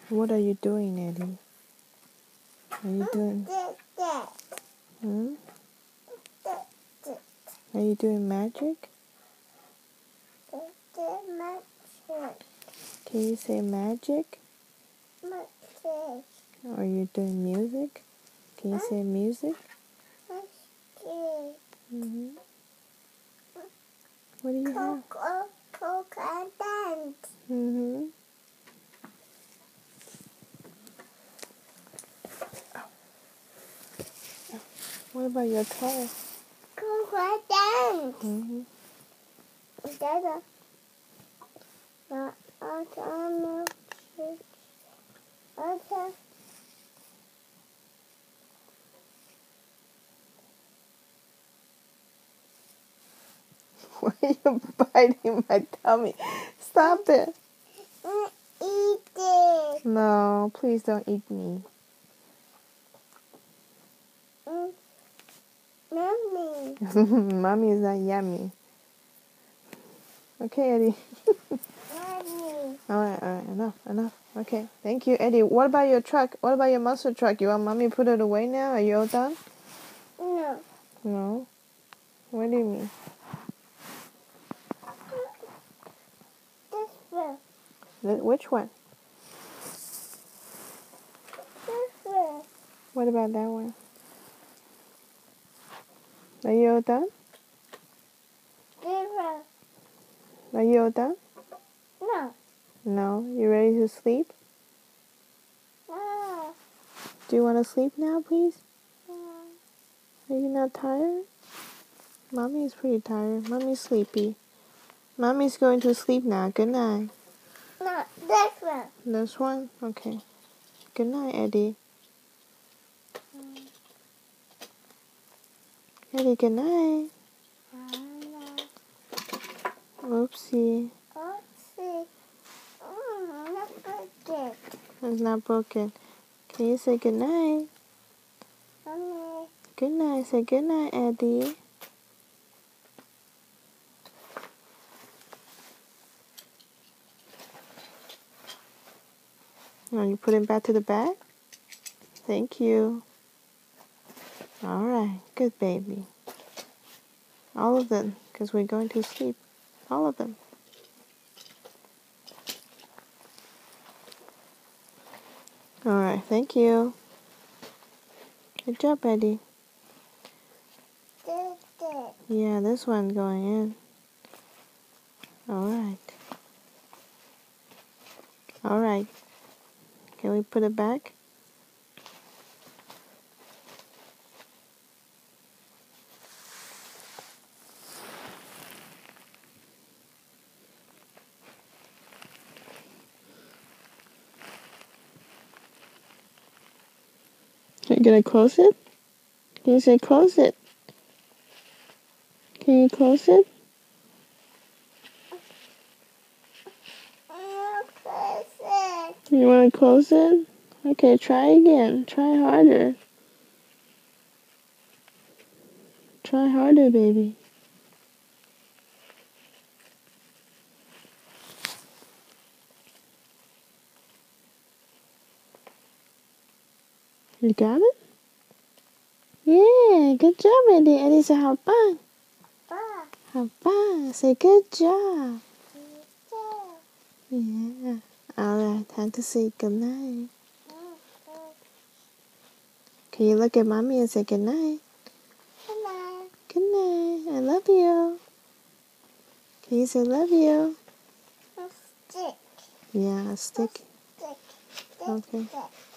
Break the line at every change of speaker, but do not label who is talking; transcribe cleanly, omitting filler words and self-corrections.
What are you doing, Eddie? Are you doing? Hmm? Are you doing magic? Can you say magic? Are you doing music? Can you say music? Mm-hmm. What do you have?
Coke and dance.
Mm-hmm. What about your toy?
Coke and dance.
Mm-hmm.
Dada. Okay.
Why are you biting my tummy? Stop it.
Eat it.
No, please don't eat me.
Mommy.
Mommy is not yummy. Okay, Eddie.
Mommy.
Alright, enough. Okay, thank you, Eddie. What about your truck? What about your monster truck? You want Mommy to put it away now? Are you all done?
No.
No. What do you mean?
This one.
Which one?
This one.
What about that one? Are you all done?
This one.
Are you all done?
No.
No. You ready to sleep?
No.
Do you want to sleep now, please?
No.
Are you not tired? Mommy's pretty tired. Mommy's sleepy. Mommy's going to sleep now. Good night.
No. This one.
This one? Okay. Good night, Eddie. Eddie, good night. Oopsie.
Oopsie. Not good.
It's not broken. Can you say good night?
Mommy.
Good night. Say good night, Eddie. Now you put it back to the bag? Thank you. Alright. Good baby. All of them, because we're going to sleep. All of them. Alright, thank you. Good job, Eddie.
This.
Yeah, this one's going in. Alright. Alright. Can we put it back? Are you gonna close it? Can you say close it? Can you close it? You wanna close it? Okay, try again. Try harder. Try harder, baby. You got it? Yeah, good job, Eddie. Eddie said, how fun. How fun. Say good job. Yeah. Alright, time to say good night. Can you look at Mommy and say good night?
Good night.
Good night. I love you. Can you say love you?
Stick.
Yeah, a stick.
Stick.
Okay.
Stick.